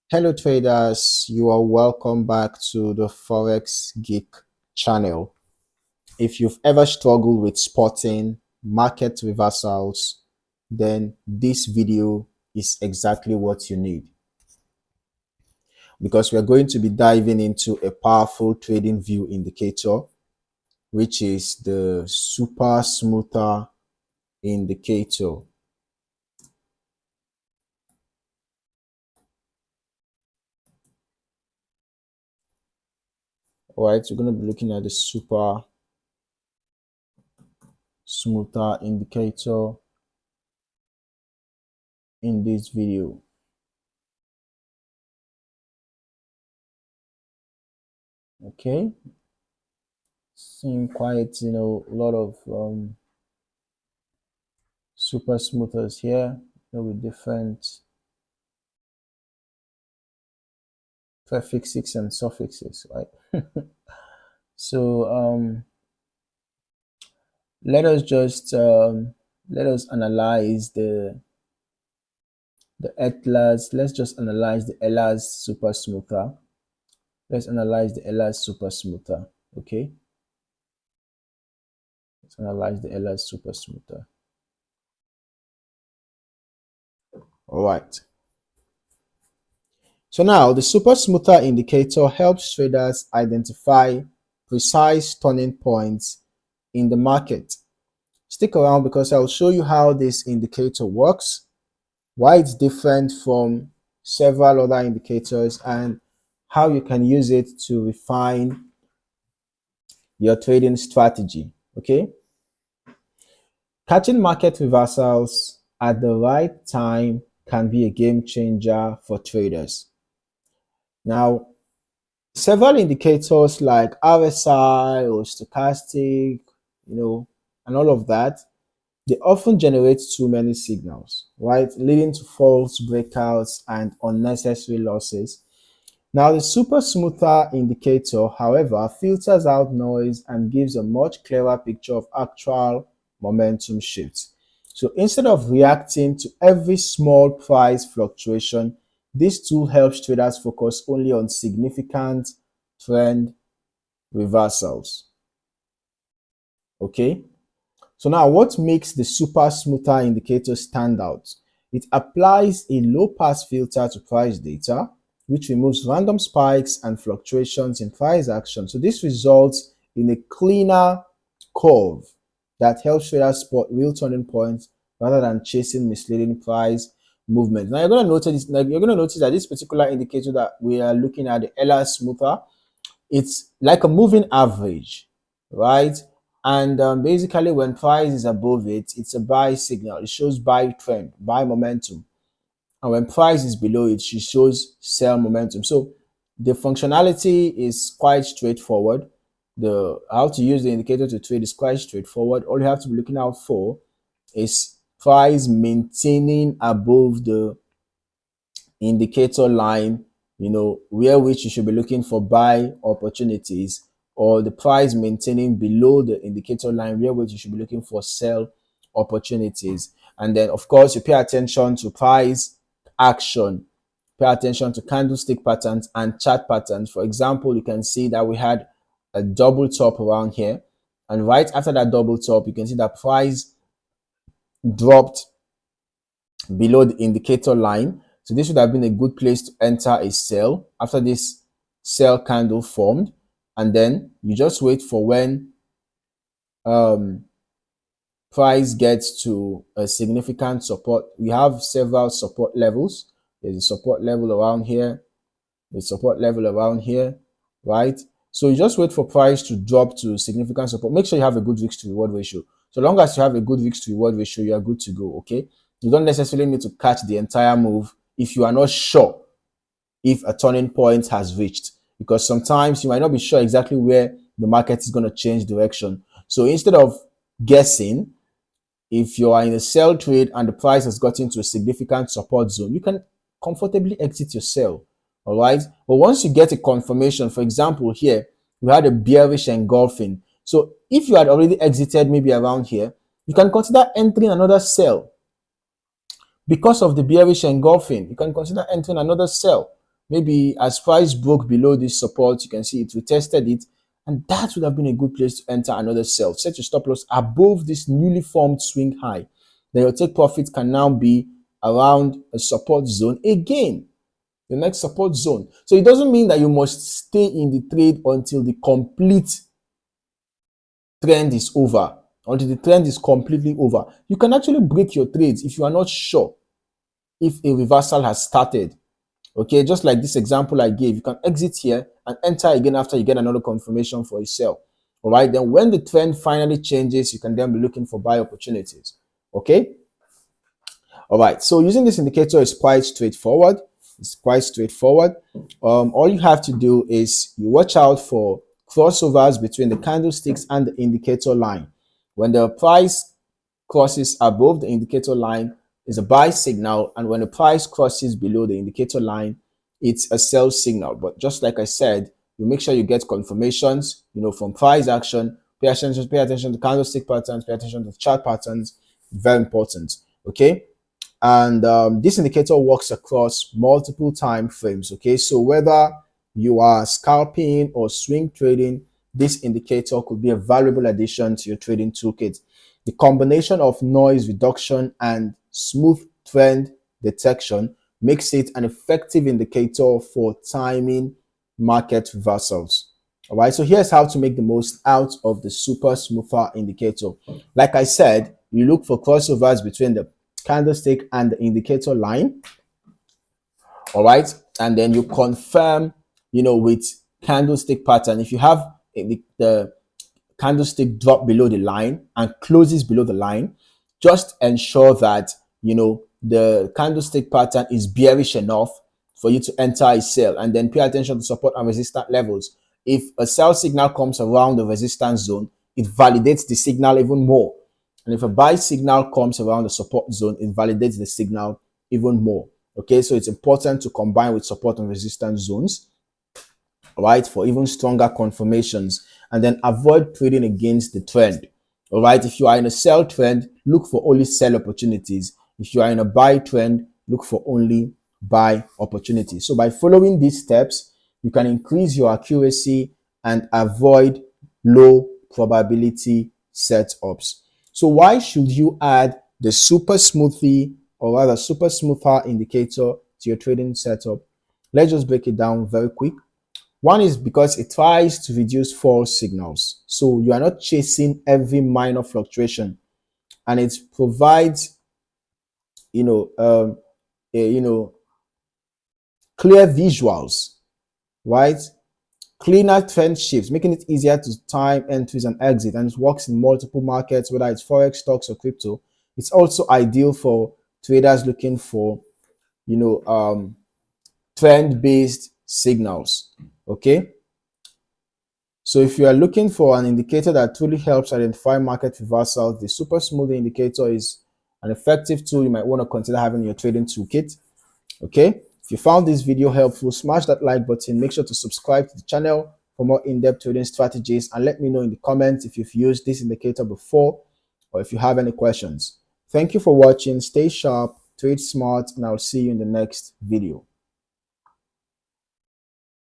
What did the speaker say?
Hello traders, you are welcome back to the Forex Geek channel. If you've ever struggled with spotting market reversals, then this video is exactly what you need, because we're going to be diving into a powerful trading view indicator, which is the super smoother indicator. All right, we're going to be looking at the super smoother indicator in this video. Okay, seeing quite a lot of super smoothers here, with different prefixes and suffixes, right? So let us just let us analyze the Atlas. Let's just analyze the Atlas super smoother. Let's analyze the Atlas super smoother. Okay, let's analyze the Atlas super smoother. All right. So now the super smoother indicator helps traders identify precise turning points in the market. Stick around because I'll show you how this indicator works, why it's different from several other indicators, and how you can use it to refine your trading strategy. Okay, catching market reversals at the right time can be a game changer for traders. Now, several indicators like RSI or stochastic, and all of that, they often generate too many signals, right? Leading to false breakouts and unnecessary losses. Now, the super smoother indicator, however, filters out noise and gives a much clearer picture of actual momentum shifts. So instead of reacting to every small price fluctuation, this tool helps traders focus only on significant trend reversals. Okay, so now what makes the super smoother indicator stand out? It applies a low pass filter to price data, which removes random spikes and fluctuations in price action. So this results in a cleaner curve that helps traders spot real turning points rather than chasing misleading price movement. Now you're going to notice that this particular indicator that we are looking at, the LR smoother, it's like a moving average, right? And basically when price is above it, it's a buy signal. It shows buy trend, buy momentum. And when price is below it, she shows sell momentum. So the functionality is quite straightforward. The how to use the indicator to trade is quite straightforward. All you have to be looking out for is price maintaining above the indicator line, where which you should be looking for buy opportunities, or the price maintaining below the indicator line, where which you should be looking for sell opportunities. And then of course you pay attention to price action, pay attention to candlestick patterns and chart patterns. For example, you can see that we had a double top around here, and right after that double top you can see that price dropped below the indicator line. So this would have been a good place to enter a sell after this sell candle formed, and then you just wait for when price gets to a significant support. We have several support levels. There's a support level around here, there's support level around here, right? So you just wait for price to drop to significant support. Make sure you have a good risk to reward ratio. So long as you have a good risk to reward ratio, you are good to go. Okay, you don't necessarily need to catch the entire move if you are not sure if a turning point has reached, because sometimes you might not be sure exactly where the market is going to change direction. So instead of guessing, if you are in a sell trade and the price has gotten to a significant support zone, you can comfortably exit your sell. All right, but once you get a confirmation, for example here we had a bearish engulfing, so if you had already exited maybe around here, you can consider entering another sell. Because of the bearish engulfing, you can consider entering another sell, maybe as price broke below this support, you can see it retested it, and that would have been a good place to enter another sell. Set your stop loss above this newly formed swing high. Then your take profit can now be around a support zone again, the next support zone. So it doesn't mean that you must stay in the trade until the complete trend is over, until the trend is completely over. You can actually break your trades if you are not sure if a reversal has started. Okay, just like this example I gave, you can exit here and enter again after you get another confirmation for a sell. All right, then when the trend finally changes, you can then be looking for buy opportunities. Okay. All right, so using this indicator is quite straightforward. It's quite straightforward. All you have to do is you watch out for crossovers between the candlesticks and the indicator line. When the price crosses above the indicator line, is a buy signal, and when the price crosses below the indicator line, it's a sell signal. But just like I said, you make sure you get confirmations, from price action. Pay attention to candlestick patterns, pay attention to chart patterns. Very important. Okay. And this indicator works across multiple time frames. Okay, so whether you are scalping or swing trading, this indicator could be a valuable addition to your trading toolkit. The combination of noise reduction and smooth trend detection makes it an effective indicator for timing market reversals. All right, so here's how to make the most out of the super smoother indicator. Like I said, you look for crossovers between the candlestick and the indicator line. All right, and then you confirm, with candlestick pattern. If you have the candlestick drop below the line and closes below the line, just ensure that the candlestick pattern is bearish enough for you to enter a sell, and then pay attention to support and resistance levels. If a sell signal comes around the resistance zone, it validates the signal even more. And if a buy signal comes around the support zone, it validates the signal even more. Okay, so it's important to combine with support and resistance zones, all right, for even stronger confirmations. And then avoid trading against the trend. All right, if you are in a sell trend, look for only sell opportunities. If you are in a buy trend, look for only buy opportunities. So by following these steps, you can increase your accuracy and avoid low probability setups. So why should you add the super smoothie, or rather super smoother indicator, to your trading setup? Let's just break it down very quick. One is because it tries to reduce false signals. So you are not chasing every minor fluctuation, and it provides, clear visuals, right? Cleaner trend shifts, making it easier to time entries and exit, and it works in multiple markets, whether it's Forex, stocks, or crypto. It's also ideal for traders looking for, trend-based signals. Okay. So if you are looking for an indicator that truly helps identify market reversals, the super smooth indicator is an effective tool you might want to consider having in your trading toolkit. Okay. If you found this video helpful, smash that like button. Make sure to subscribe to the channel for more in-depth trading strategies, and let me know in the comments if you've used this indicator before or if you have any questions. Thank you for watching. Stay sharp, trade smart, and I'll see you in the next video.